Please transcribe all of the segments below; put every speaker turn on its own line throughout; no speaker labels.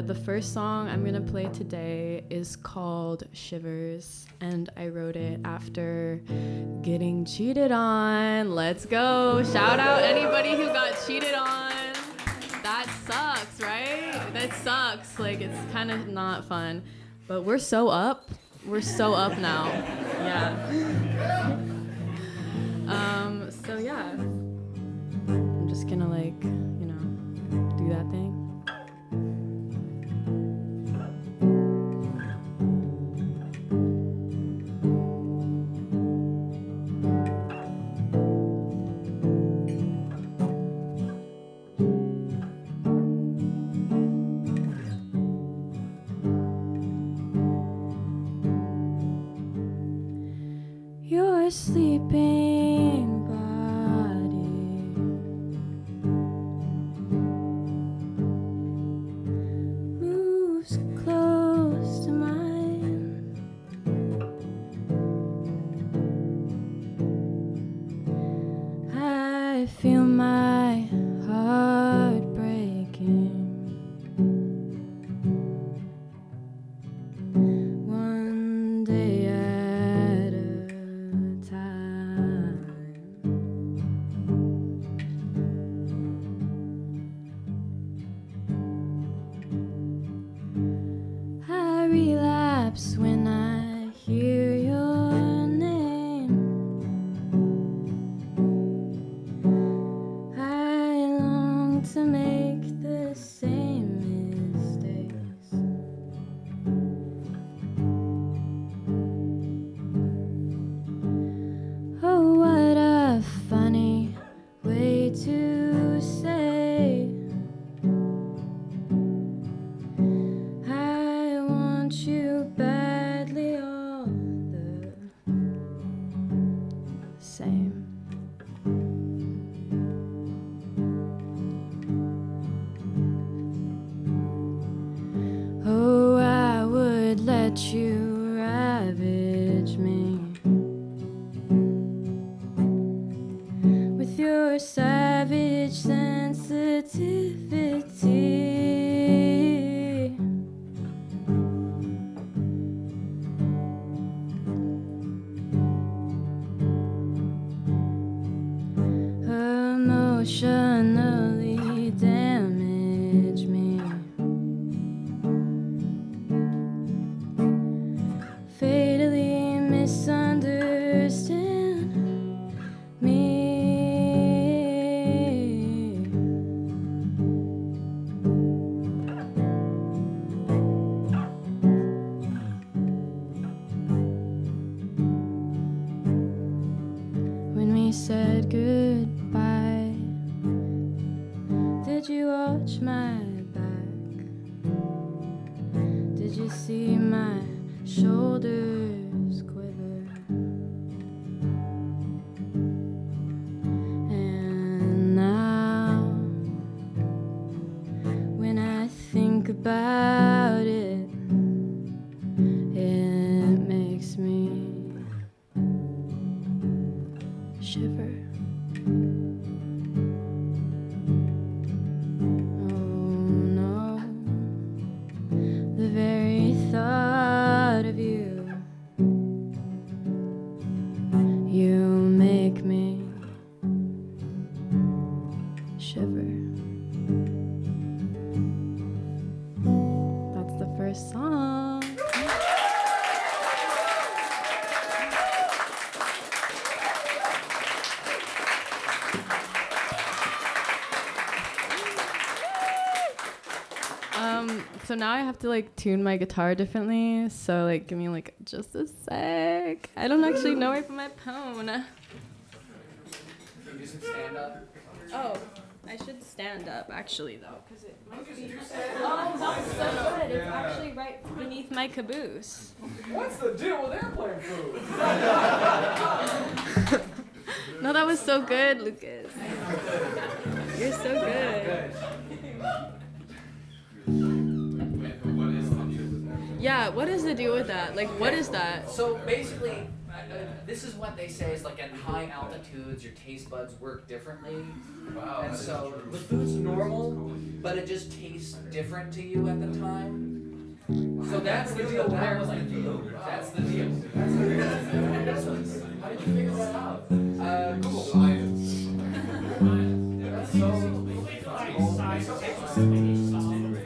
But the first song I'm gonna play today is called Shivers, and I wrote it after getting cheated on. Let's go. Shout out anybody who got cheated on. That sucks, right? That sucks. Like, it's kind of not fun. But we're so up. We're so up now. Yeah. So yeah. I'm just gonna like, do that thing. Your sleeping body moves close to mine. I feel my heart breaking. One day at a time. I relapse when I hear your name. I long to make the same mistakes. Oh, what a funny way to say I want you badly, all the same. Oh, I would let you ravage me with your savage sensitivity. Emotionally damage me. Fatally misunderstand me. When we said goodbye, did you watch my back? Did you see my shoulders quiver? And now, when I think about it, it makes me shiver. Oh no, the very thought of you, you make me shiver. That's the first song. So now I have to like tune my guitar differently. So like, give me like just a sec. I don't actually know where to put my phone.
Can you just stand up?
Oh, I should stand up actually though, because it might be. Oh, that's so good. It's actually right beneath my caboose.
What's the deal with airplane food?
No, that was so good, Lucas. You're so good. Yeah, what is the deal with that? Like, what is that?
So basically, this is what they say is like at high altitudes, your taste buds work differently.
Wow.
And so the food's normal, but it just tastes different to you at the time. So that's the deal. That was the deal. That's the deal. How did you figure that out? Google Science. That's so.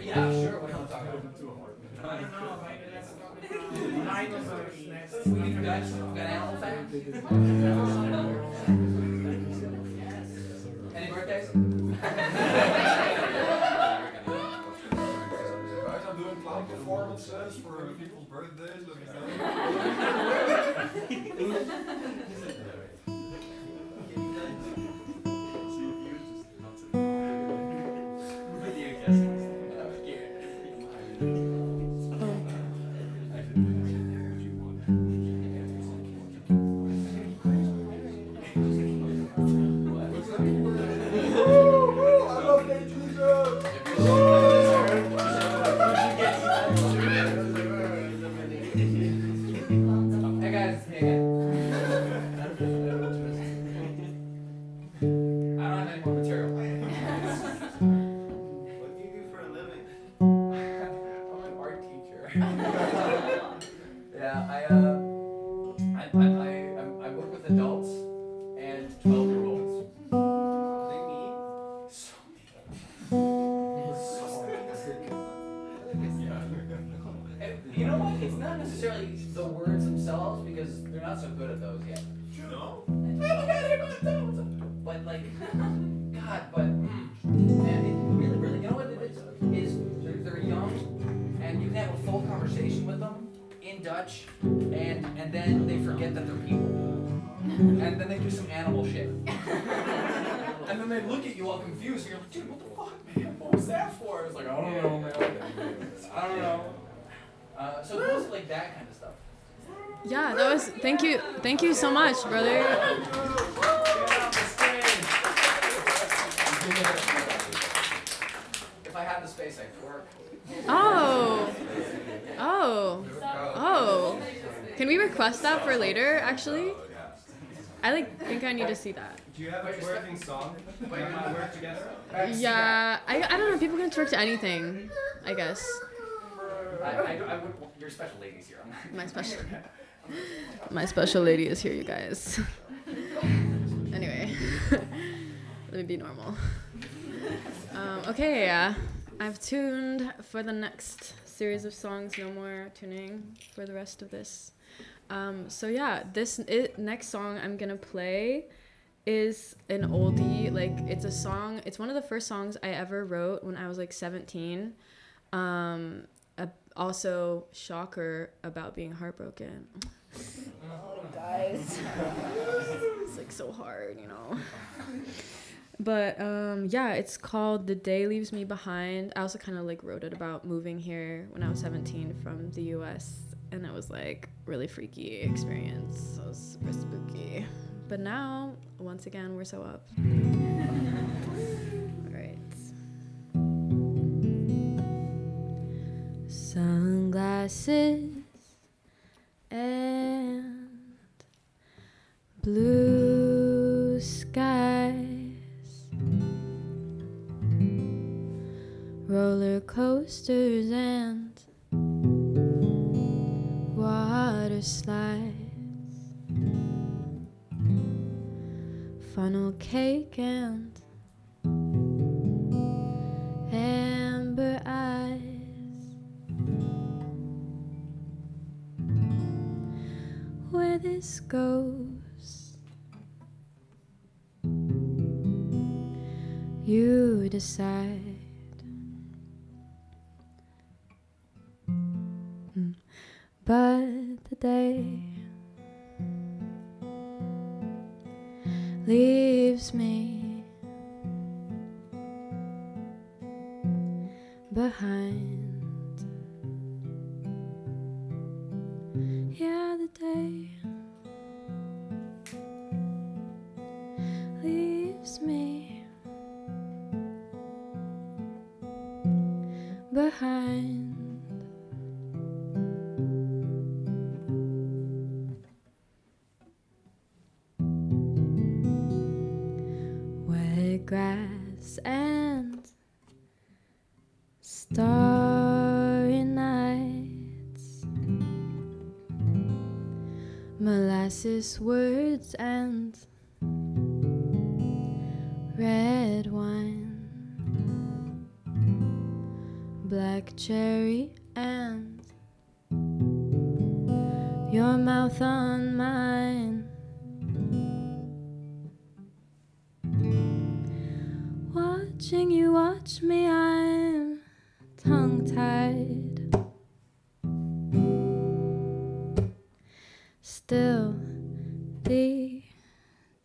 Yeah, sure. What do you want to talk about?
I don't know, like dinosaurs next.
We got an animal fact? Any birthdays?
Guys, I'm doing clown performances for people's birthdays. Let me know.
I work with adults and 12-year-olds.
They mean?
So you know what? It's not necessarily the words themselves because they're not so good at those yet.
No?
But like, God, but man, it really, really, you know what it is they're young, and you can have a full conversation with them in Dutch, and then they forget that they're people, and then they do some animal shit, and then they look at you all confused, and you're like, dude, what the fuck, man? What was that for? It's like, I don't know, man. I don't know. So it was like that kind of stuff.
Yeah, that was. Thank you so much, brother.
If I had the space, I'd twerk.
Oh. Can we request that for later? Actually, I think I need to see that.
Do you have a twerking song? Like you might work together?
Yeah, I don't know. People can twerk to anything, I guess.
I would. Your special ladies here.
My special lady is here, you guys. Anyway, let me be normal. Okay, I've tuned for the next series of songs. No more tuning for the rest of this. So yeah, next song I'm gonna play is an oldie. Like, it's a song. It's one of the first songs I ever wrote when I was like 17. Also, shocker about being heartbroken. Oh, guys. It's like so hard, you know. But yeah, it's called The Day Leaves Me Behind. I also kind of like wrote it about moving here when I was 17 from the US, and it was like really freaky experience. It was super spooky. But now, once again, we're so up. All right. Sunglasses and blue skies, roller coasters and water slides, funnel cake and amber eyes. Where this goes, you decide. But the day leaves me behind. Yeah, the day leaves me behind. molasses words and red wine, black cherry and your mouth on mine. Watching you watch me, I'm tongue-tied. Still the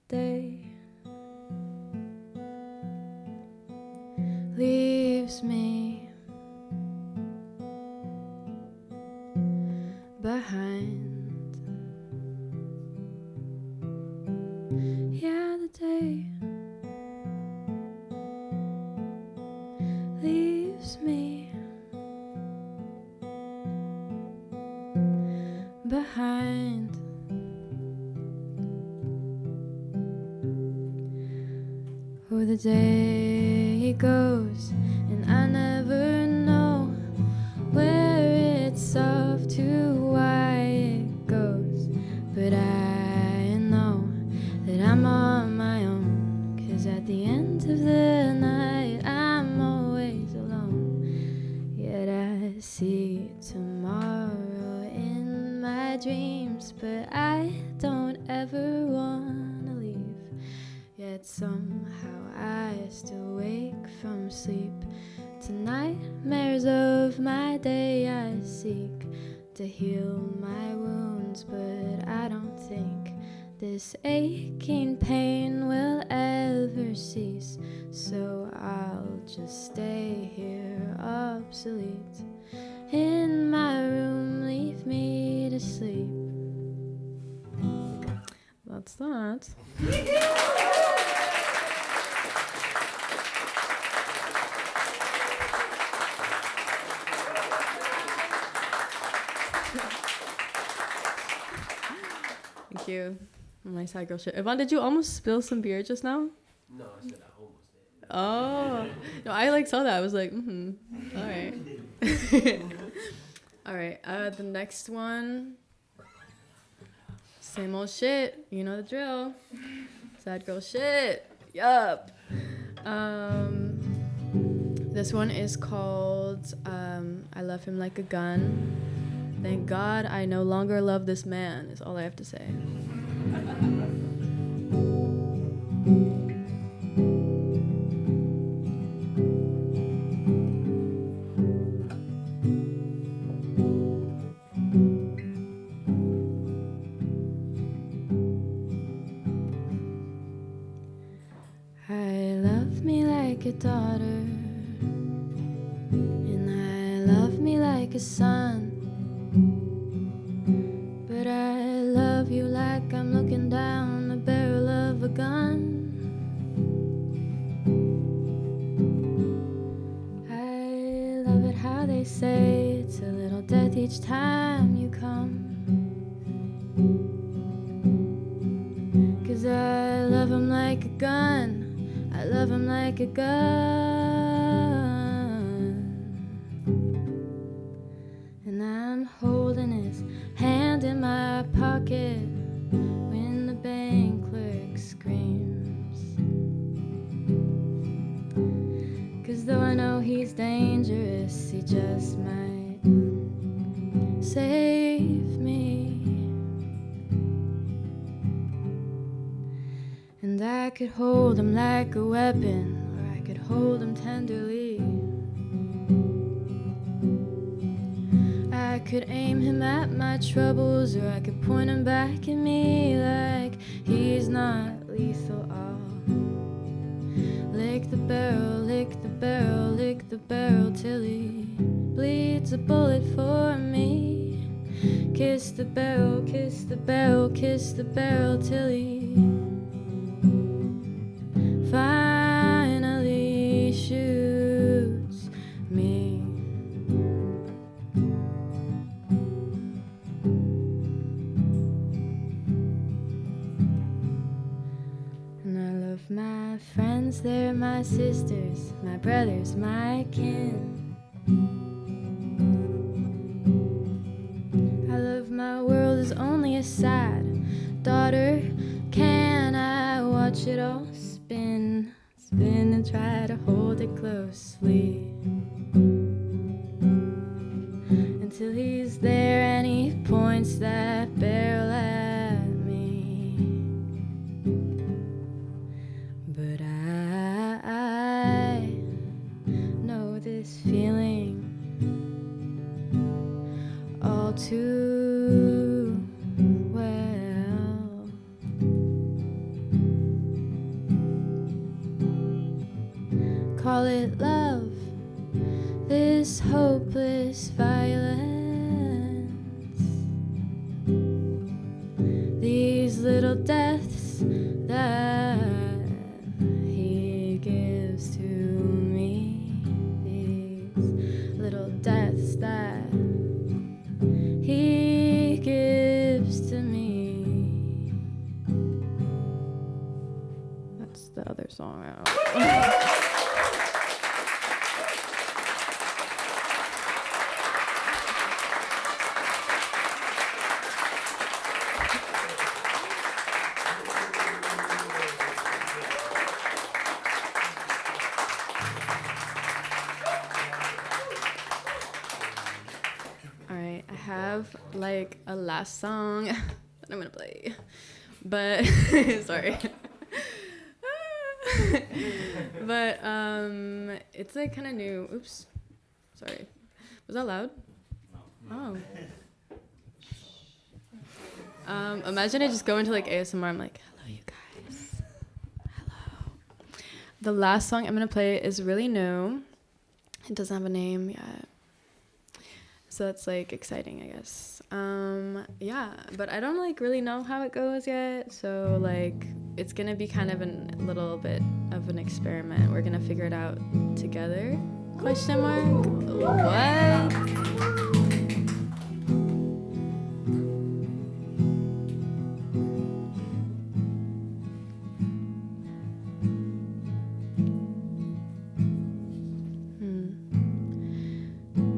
day leaves me behind. Yeah, the day leaves me behind. Oh, the day goes and I never know where it's off to, why it goes. But I know that I'm on my own, 'cause at the end of the night I'm always alone. Yet I see tomorrow in my dreams, but I don't ever wanna leave. Yet somehow I still wake from sleep to nightmares of my day. I seek to heal my wounds, but I don't think this aching pain will ever cease. So I'll just stay here obsolete in my room, leave me to sleep. That's that. Thank you. My side girl shit. Yvonne, did you almost spill some beer just now?
No, I said I almost did.
Oh. No, I like saw that. I was like, All right. All right. The next one. Same old shit. You know the drill. Sad girl shit. Yup. This one is called I Love Him Like a Gun. Thank God I no longer love this man, is all I have to say. I love me like a daughter, and I love me like a son. But I love you like I'm looking down the barrel of a gun. I love it how they say it's a little death each time you come. 'Cause I love him like a gun, I love him like a gun. And I'm holding his hand in my pocket when the bank clerk screams. 'Cause though I know he's dangerous, he just might save me. And I could hold him like a weapon, or I could hold him tenderly. I could aim him at my troubles, or I could point him back at me like he's not lethal. Oh, lick the barrel, lick the barrel, lick the barrel till he bleeds a bullet for me. Kiss the barrel, kiss the barrel, kiss the barrel till he finally shoots me. And I love my friends, they're my sisters, my brothers, my kin. I love my world is only a sad water can, I watch it all spin, spin and try to hold it closely until he's there and he points that barrel at me. But I know this feeling all too well. Call it love, this hopeless violence, these little deaths that he gives to me, these little deaths that he gives to me. That's the other song. Alright, I have like a last song that I'm gonna play, but sorry. But it's like kind of new. Oops, sorry. Was that loud? No. Oh. Imagine I just go into like ASMR. I'm like, hello, you guys. Hello. The last song I'm gonna play is really new. It doesn't have a name yet. So that's like exciting, I guess. Yeah, but I don't like really know how it goes yet. So like it's gonna be kind of a little bit of an experiment. We're gonna figure it out together. Question mark? What?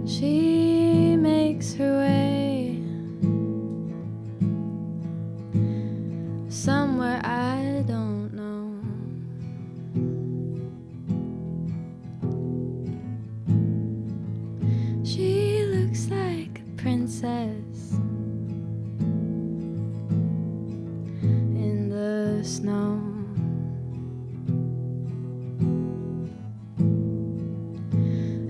She makes her way somewhere I don't know. She looks like a princess in the snow.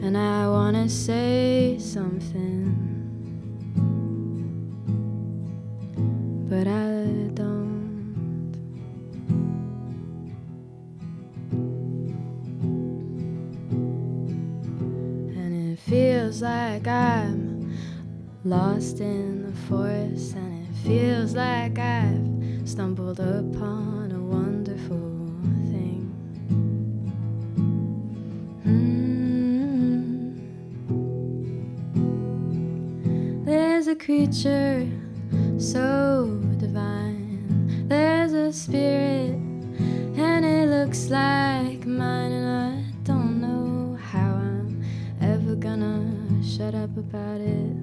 And I wanna say something, but I don't. And it feels like I'm lost in the forest, and it feels like I've stumbled upon a wonderful thing. There's a creature so divine, there's a spirit and it looks like mine, and I don't know how I'm ever gonna shut up about it,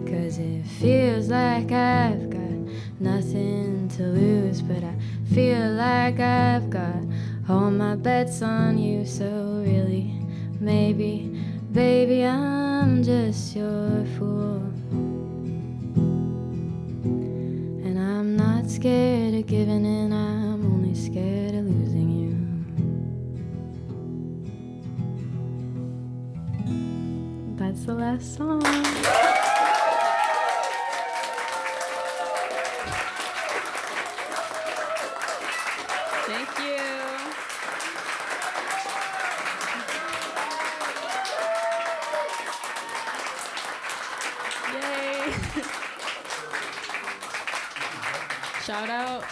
'cause it feels like I've got nothing to lose, but I feel like I've got all my bets on you. So really, maybe, baby, I'm just your fool, and I'm not scared of giving in, I'm only scared of losing you. That's the last song. Thank you. Yay. Shout out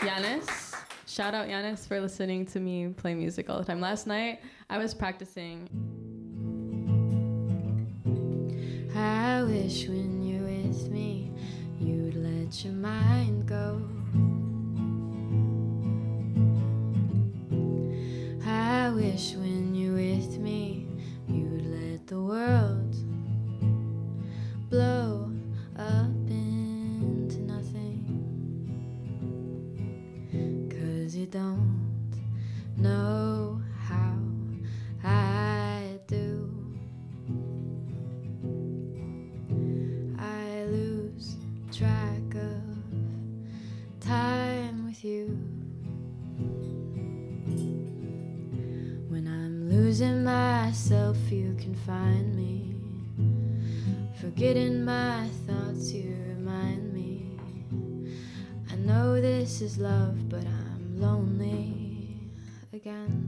Yanis. Shout out Yanis for listening to me play music all the time. Last night I was practicing. I wish when you're with me you'd let your mind go. I wish when you're with me you'd let the world blow up in losing myself, you can find me. Forgetting my thoughts, you remind me. I know this is love, but I'm lonely again.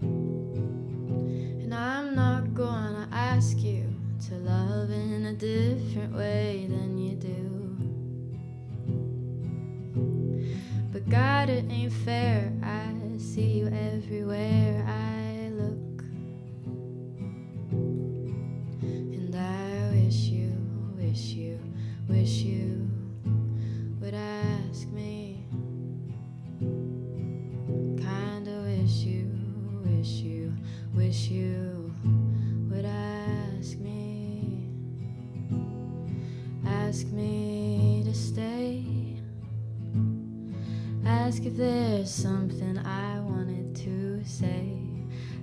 And I'm not gonna ask you to love in a different way than you do. But God, it ain't fair, I see you everywhere I look. And I wish you would ask me. Kinda wish you would ask me. Ask me to stay. Ask if there's something I wanted to say.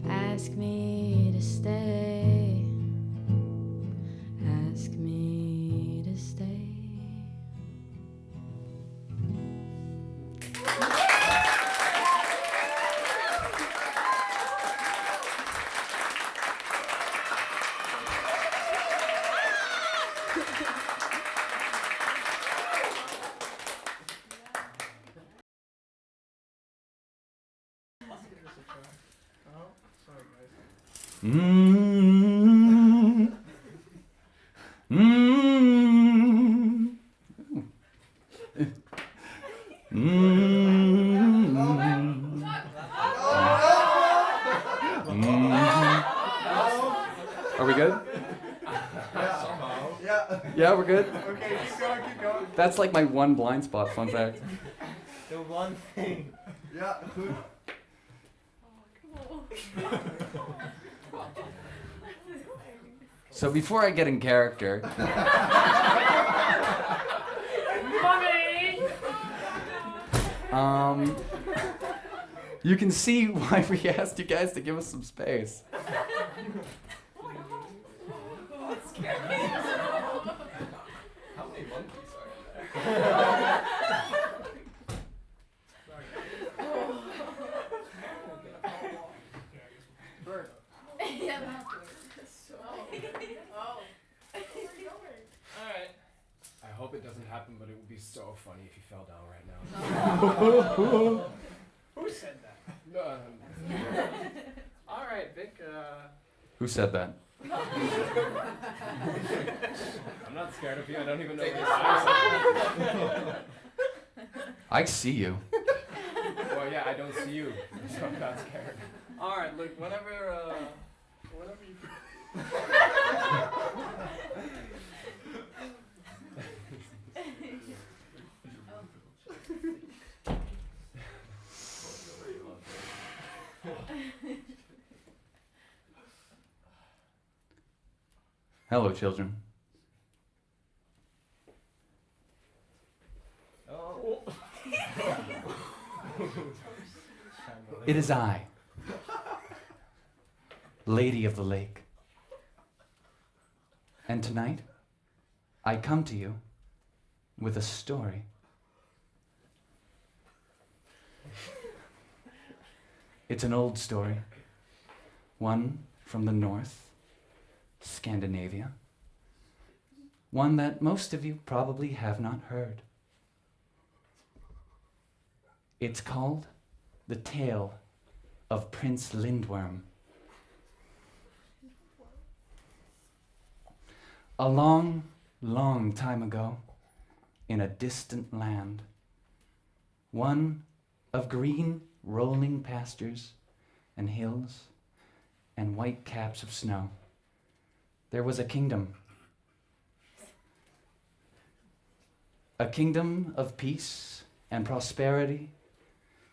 Ask me to stay. Ask me to stay.
Are we good? Yeah, we're good?
Okay, keep going.
That's like my one blind spot, fun fact.
The one thing.
Ja, goed.
So before I get in character, you can see why we asked you guys to give us some space.
How many monkeys are there?
I hope it doesn't happen, but it would be so funny if you fell down right now.
Who said that?
No. All right, Vic.
Who said that?
I'm not scared of you. I don't even know what you're saying.
I see you.
Well, yeah, I don't see you, so I'm not scared.
All right, look, whenever you.
Hello, children.
Oh.
It is I, Lady of the Lake. And tonight, I come to you with a story. It's an old story, one from the north, Scandinavia, one that most of you probably have not heard. It's called The Tale of Prince Lindworm. A long, long time ago, in a distant land, one of green rolling pastures and hills and white caps of snow, there was a kingdom. A kingdom of peace and prosperity,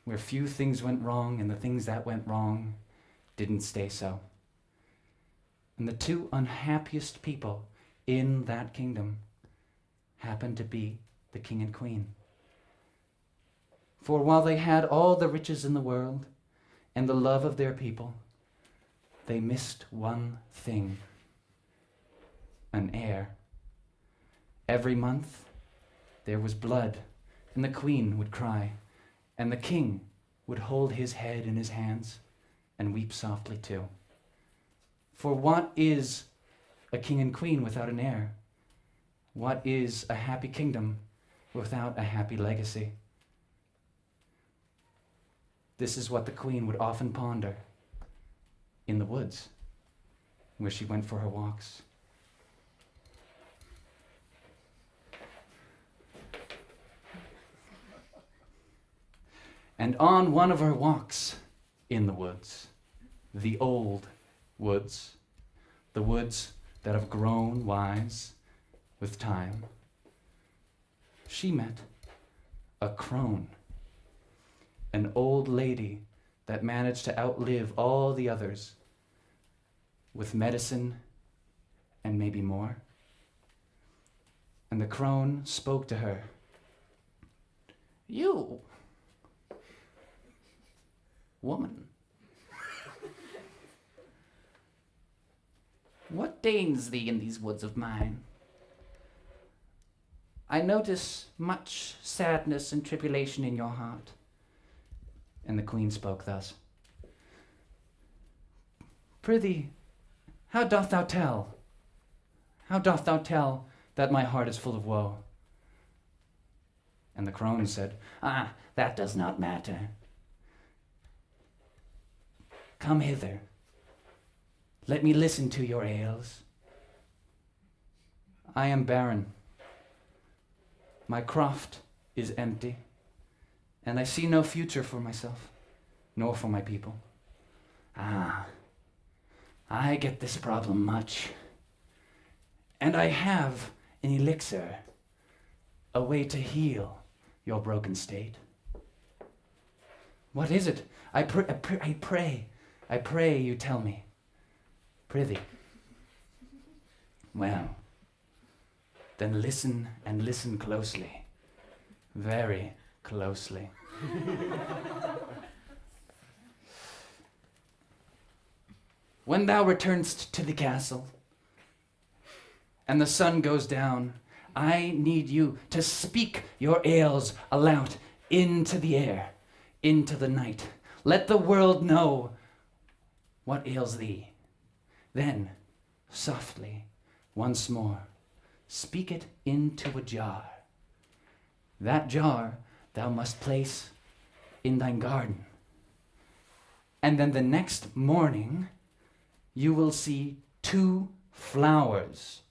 where few things went wrong and the things that went wrong didn't stay so. And the two unhappiest people in that kingdom happened to be the king and queen. For while they had all the riches in the world and the love of their people, they missed one thing: an heir. Every month there was blood, and the queen would cry, and the king would hold his head in his hands and weep softly too. For what is a king and queen without an heir? What is a happy kingdom without a happy legacy? This is what the queen would often ponder in the woods where she went for her walks. And on one of her walks in the woods, the old woods, the woods that have grown wise with time, she met a crone, an old lady that managed to outlive all the others with medicine and maybe more. And the crone spoke to her. "You, woman, what deigns thee in these woods of mine? I notice much sadness and tribulation in your heart." And the queen spoke thus. "Prithee, how doth thou tell? How doth thou tell that my heart is full of woe?" And the crone said, "Ah, that does not matter. Come hither. Let me listen to your ails. I am barren. My croft is empty, and I see no future for myself, nor for my people. Ah, I get this problem much, and I have an elixir, a way to heal your broken state. What is it? I pray you tell me. Prithee." Well, then listen, and listen closely, very closely. "When thou returnst to the castle, and the sun goes down, I need you to speak your ails aloud into the air, into the night. Let the world know what ails thee. Then, softly, once more, speak it into a jar. That jar thou must place in thine garden. And then the next morning, you will see 2 flowers,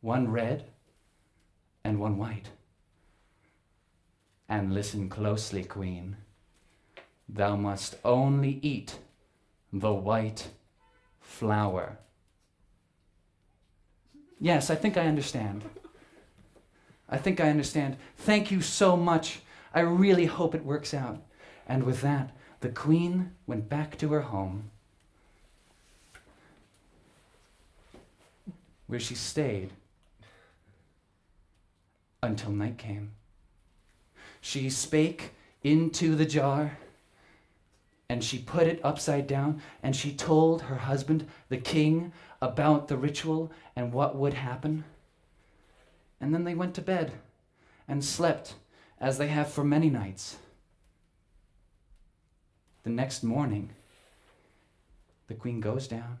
one red and one white. And listen closely, queen. Thou must only eat the white flower." Yes, I think I understand. Thank you so much. I really hope it works out. And with that, the queen went back to her home, where she stayed until night came. She spake into the jar, and she put it upside down, and she told her husband, the king, about the ritual and what would happen. And then they went to bed and slept, as they have for many nights. The next morning, the queen goes down,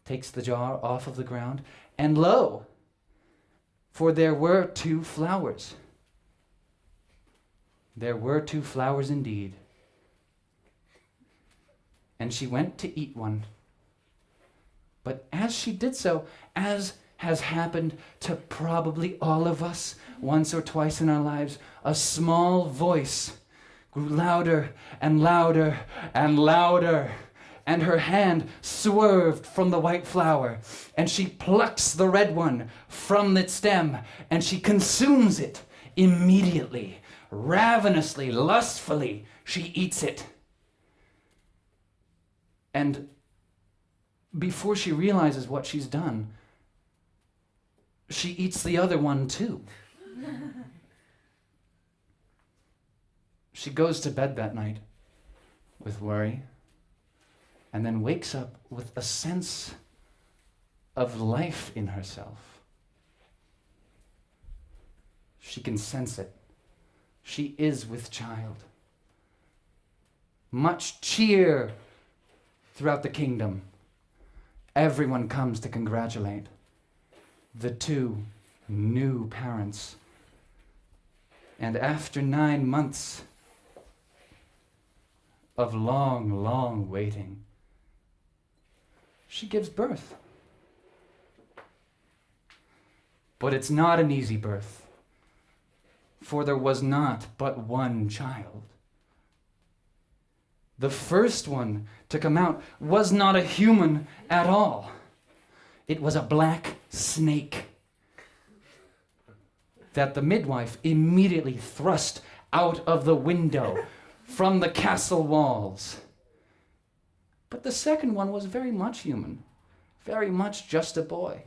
takes the jar off of the ground, and lo, for there were 2 flowers. There were 2 flowers indeed. And she went to eat one. But as she did so, as has happened to probably all of us once or twice in our lives, a small voice grew louder and louder and louder, and her hand swerved from the white flower, and she plucks the red one from its stem, and she consumes it immediately, ravenously, lustfully. She eats it. And before she realizes what she's done, she eats the other one too. She goes to bed that night with worry, and then wakes up with a sense of life in herself. She can sense it. She is with child. much cheer throughout the kingdom. Everyone comes to congratulate the two new parents. And after 9 months of long, long waiting, she gives birth. But it's not an easy birth, for there was not but one child. The first one to come out was not a human at all. It was a black snake that the midwife immediately thrust out of the window from the castle walls. But the second one was very much human, very much just a boy.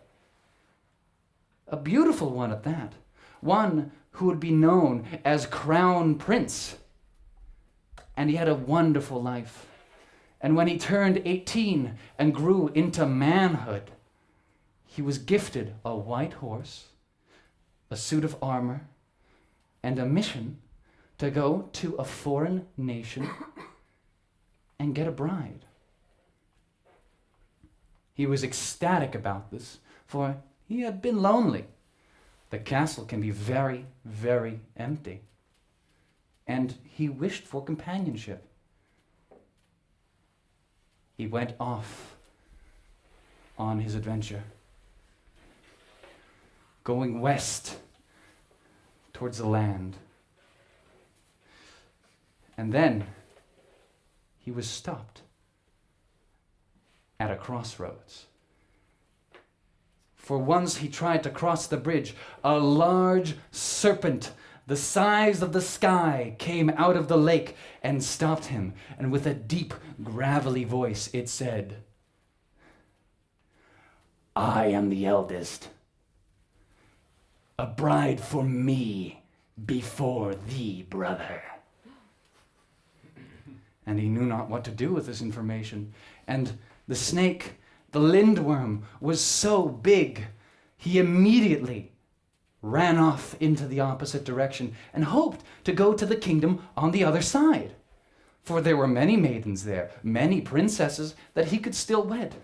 A beautiful one at that, one who would be known as Crown Prince. And he had a wonderful life. And when he turned 18 and grew into manhood, he was gifted a white horse, a suit of armor, and a mission to go to a foreign nation and get a bride. He was ecstatic about this, for he had been lonely. The castle can be very, very empty. And he wished for companionship. He went off on his adventure, going west towards the land. And then he was stopped at a crossroads. For once he tried to cross the bridge, a large serpent the size of the sky came out of the lake and stopped him. And with a deep, gravelly voice, it said, "I am the eldest. A bride for me before thee, brother." And he knew not what to do with this information. And the snake, the lindworm, was so big, he immediately ran off into the opposite direction and hoped to go to the kingdom on the other side. For there were many maidens there, many princesses that he could still wed.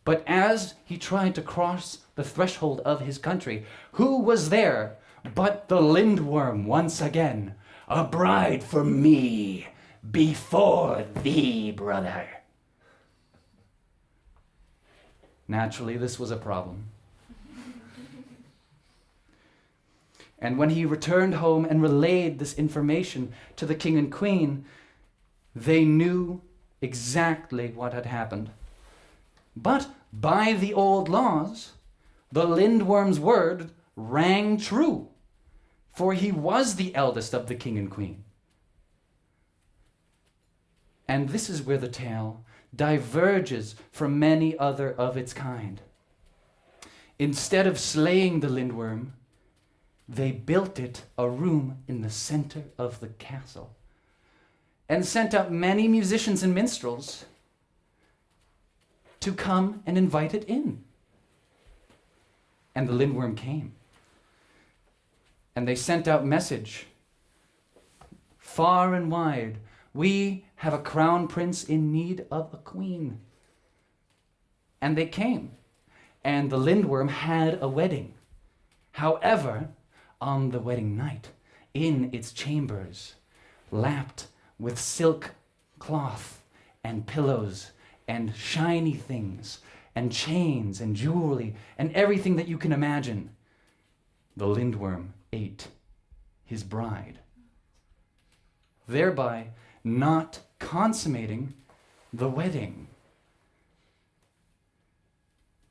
But as he tried to cross the threshold of his country, who was there but the lindworm once again? "A bride for me before thee, brother." Naturally, this was a problem. And when he returned home and relayed this information to the king and queen, they knew exactly what had happened. But by the old laws, the lindworm's word rang true, for he was the eldest of the king and queen. And this is where the tale diverges from many other of its kind. Instead of slaying the lindworm, they built it a room in the center of the castle and sent out many musicians and minstrels to come and invite it in. And the lindworm came. And they sent out message far and wide. "We have a crown prince in need of a queen." And they came. And the lindworm had a wedding. However, on the wedding night, in its chambers, lapped with silk cloth and pillows and shiny things and chains and jewelry and everything that you can imagine, the lindworm ate his bride, thereby not consummating the wedding.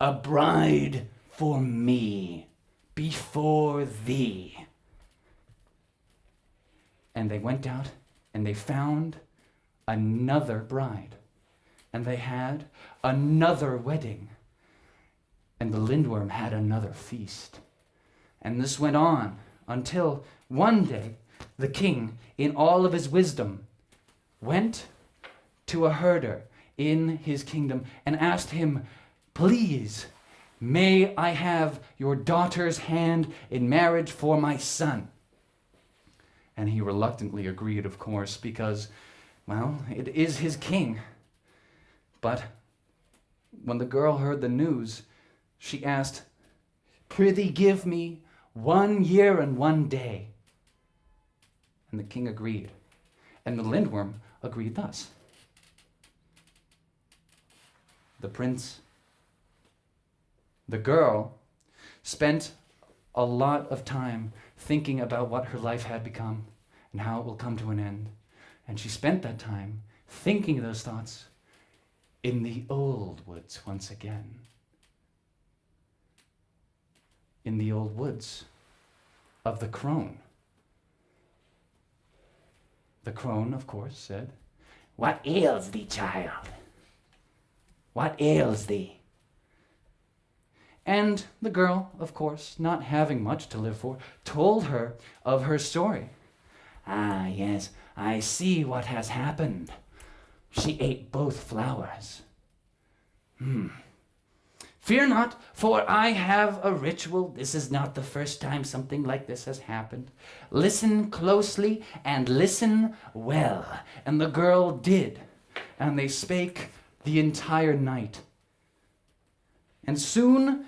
"A bride for me before thee." And they went out and they found another bride. And they had another wedding. And the lindworm had another feast. And this went on until one day the king, in all of his wisdom, went to a herder in his kingdom and asked him, "Please, may I have your daughter's hand in marriage for my son?" And he reluctantly agreed, of course, because Well, it is his king. But when the girl heard the news, she asked, "Prithee give me 1 year and 1 day." And the king agreed, and the lindworm agreed thus. The prince, the girl, spent a lot of time thinking about what her life had become and how it will come to an end. And she spent that time thinking those thoughts in the old woods once again. In the old woods of the crone. The crone, of course, said, "What ails thee, child? What ails thee?" And the girl, of course, not having much to live for, told her of her story. "Ah, yes, I see what has happened. She ate both flowers. Fear not, for I have a ritual. This is not the first time something like this has happened. Listen closely and listen well." And the girl did, and they spake the entire night. And soon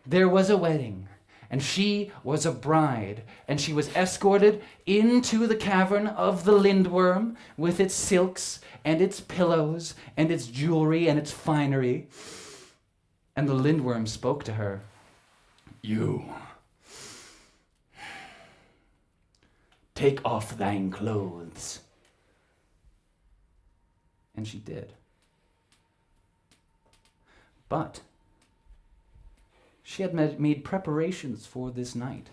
there was a wedding, and she was a bride, and she was escorted into the cavern of the lindworm with its silks and its pillows and its jewelry and its finery. And the lindworm spoke to her, "You, take off thine clothes." And she did. But she had made preparations for this night.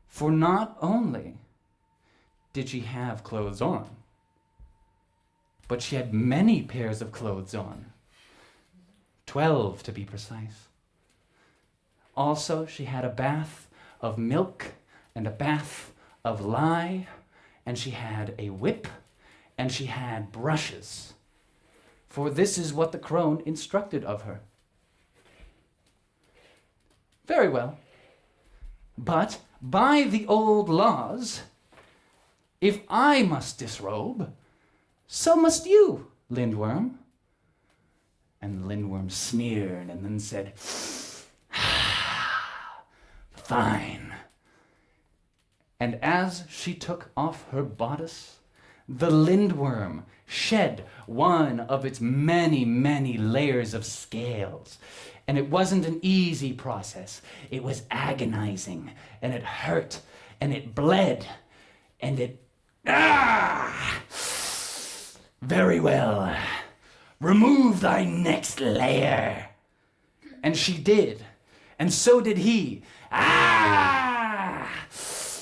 For not only did she have clothes on, but she had many pairs of clothes on. 12 to be precise. Also, she had a bath of milk and a bath of lye, and she had a whip, and she had brushes. For this is what the crone instructed of her. Very well. But by the old laws, if I must disrobe, so must you, lindworm. And the lindworm sneered and then said, "Fine." And as she took off her bodice, the lindworm shed one of its many, many layers of scales. And it wasn't an easy process. It was agonizing, and it hurt, and it bled, and it... Very well. Remove thy next layer. And she did, and so did he.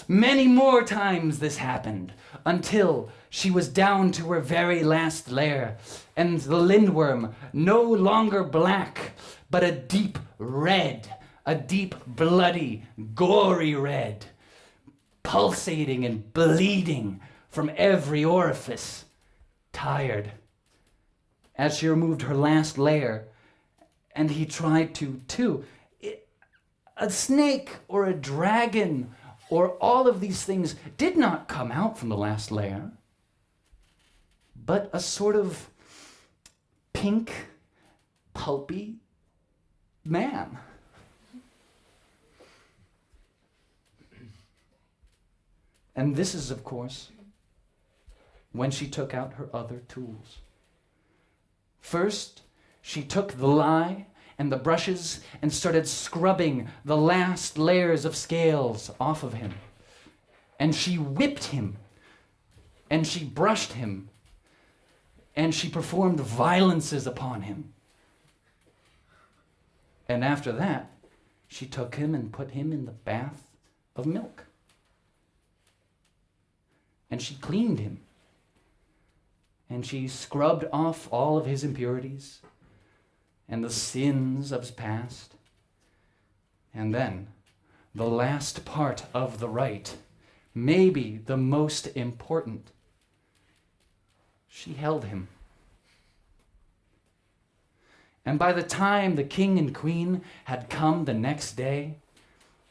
Many more times this happened, until she was down to her very last layer, and the lindworm, no longer black, but a deep red, a deep, bloody, gory red, pulsating and bleeding from every orifice, tired. As she removed her last layer, and he tried to, too, a snake or a dragon or all of these things did not come out from the last layer, but a sort of pink, pulpy man. And this is, of course, when she took out her other tools. First, she took the lye and the brushes and started scrubbing the last layers of scales off of him. And she whipped him, and she brushed him, and she performed violences upon him. And after that, she took him and put him in the bath of milk. And she cleaned him. And she scrubbed off all of his impurities and the sins of his past. And then, the last part of the rite, maybe the most important, she held him. And by the time the king and queen had come the next day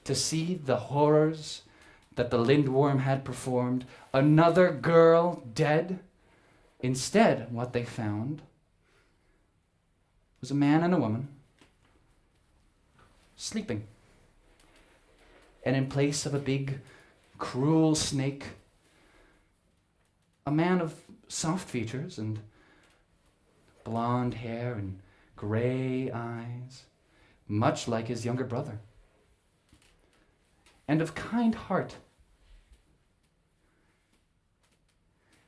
to see the horrors that the lindworm had performed, another girl dead, Instead, what they found was a man and a woman sleeping. And in place of a big, cruel snake, a man of soft features and blonde hair and gray eyes, much like his younger brother, and of kind heart.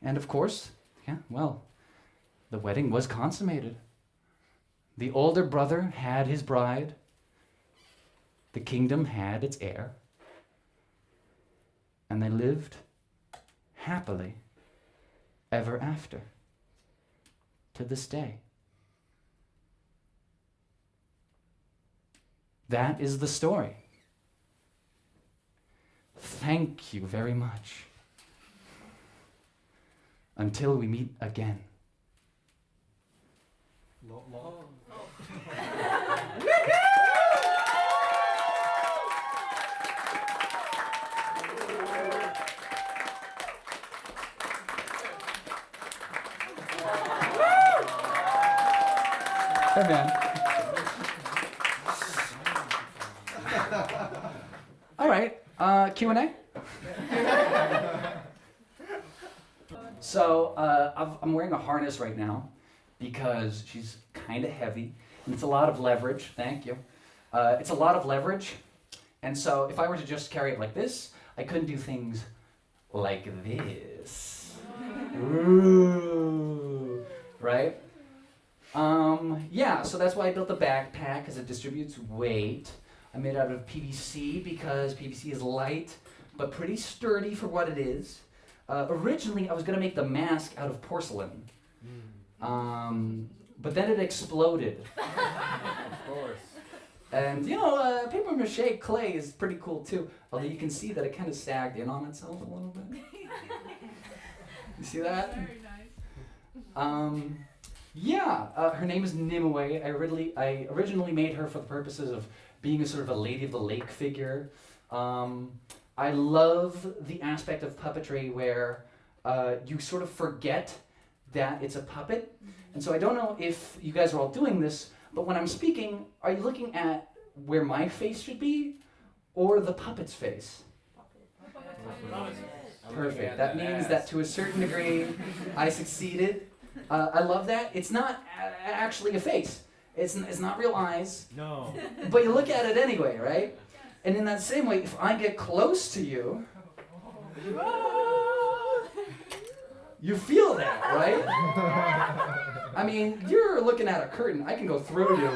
And of course, the wedding was consummated. The older brother had his bride. The kingdom had its heir. And they lived happily ever after, to this day. That is the story. Thank you very much. Until we meet again. Hey, man. All right, Q&A? So I'm wearing a harness right now because she's kind of heavy, and it's a lot of leverage. Thank you. It's a lot of leverage, and so if I were to just carry it like this, I couldn't do things like this. Ooh, right? So that's why I built the backpack, because it distributes weight. I made it out of PVC because PVC is light, but pretty sturdy for what it is. Originally, I was going to make the mask out of porcelain, but then it exploded.
Of course.
And, paper mache clay is pretty cool, too. Although you can see that it kind of sagged in on itself a little bit. You see that?
Very nice.
Her name is Nimue. I originally made her for the purposes of being a sort of a Lady of the Lake figure. I love the aspect of puppetry where you sort of forget that it's a puppet. And so I don't know if you guys are all doing this, but when I'm speaking, are you looking at where my face should be or the puppet's face? Perfect. That means that to a certain degree, I succeeded. I love that. It's not actually a face. It's not real eyes.
No.
But you look at it anyway, right? And in that same way, if I get close to you, you feel that, right? I mean, you're looking at a curtain. I can go through you.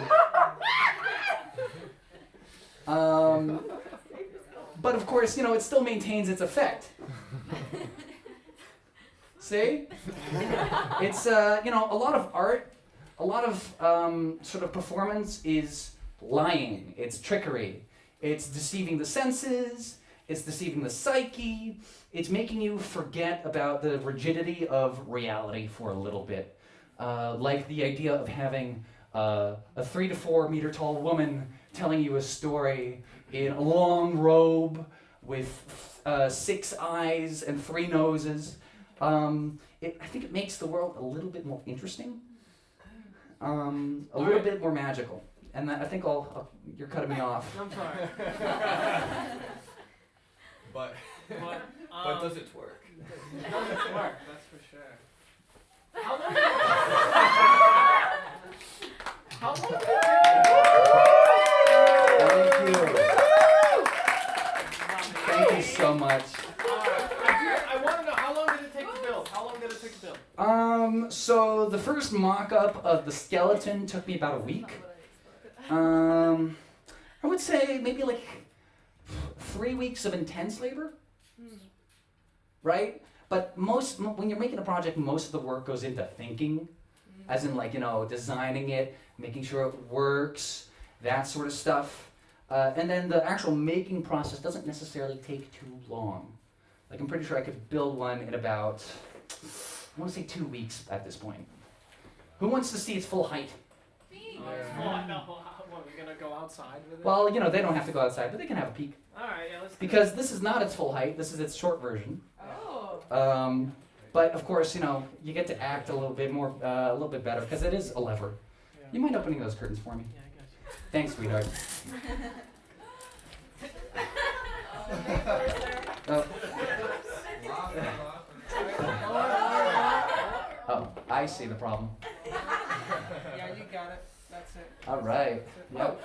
But of course, it still maintains its effect. See? It's, a lot of art, a lot of sort of performance is lying. It's trickery. It's deceiving the senses. It's deceiving the psyche. It's making you forget about the rigidity of reality for a little bit. Like the idea of having a 3 to 4 meter tall woman telling you a story in a long robe with 6 eyes and 3 noses. I think it makes the world a little bit more interesting, a little bit more magical. And I think you're cutting me off.
I'm sorry.
But does it work?
It doesn't work, that's for sure. How long did it take?
Thank you so much.
I want to know, how long did it take to build?
So the first mock-up of the skeleton took me about a week. I would say maybe like 3 weeks of intense labor, right? But when you're making a project, most of the work goes into thinking, as in designing it, making sure it works, that sort of stuff. And then the actual making process doesn't necessarily take too long. Like I'm pretty sure I could build one in about, I want to say 2 weeks at this point. Who wants to see its full height?
We're going to go outside with it?
Well, they don't have to go outside, but they can have a peek.
Alright, yeah, let's do
Because this is not its full height, this is its short version.
Oh.
But of course, you know, you get to act a little bit more, a little bit better, because it is a lever.
Yeah.
You mind opening those curtains for me?
Yeah, I got you.
Thanks, sweetheart. Oh. Oh, I see the problem.
Yeah, you got it. That's it.
All right. Yep.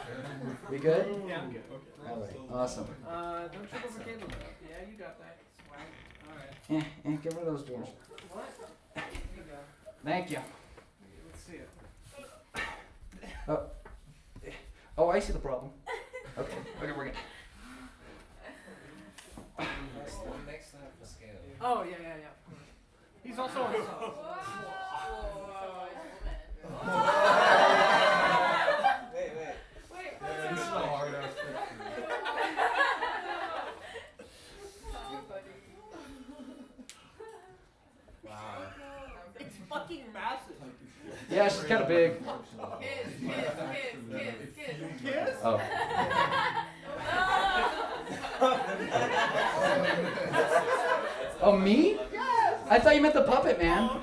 We good?
Yeah, I'm good.
All right. Awesome.
Don't trip over cable though. Yeah, you got that. Swag. Alright.
Get rid of those doors.
What? Here you go.
Thank you.
Let's see it.
Oh, I see the problem. Okay. Okay, we're good.
Oh, yeah. He's also on.
This is a hard ass picture. Wow.
It's fucking massive.
Yeah, she's kind of big.
Kiss?
Oh. Oh, me? Yes. I thought you meant the puppet, man.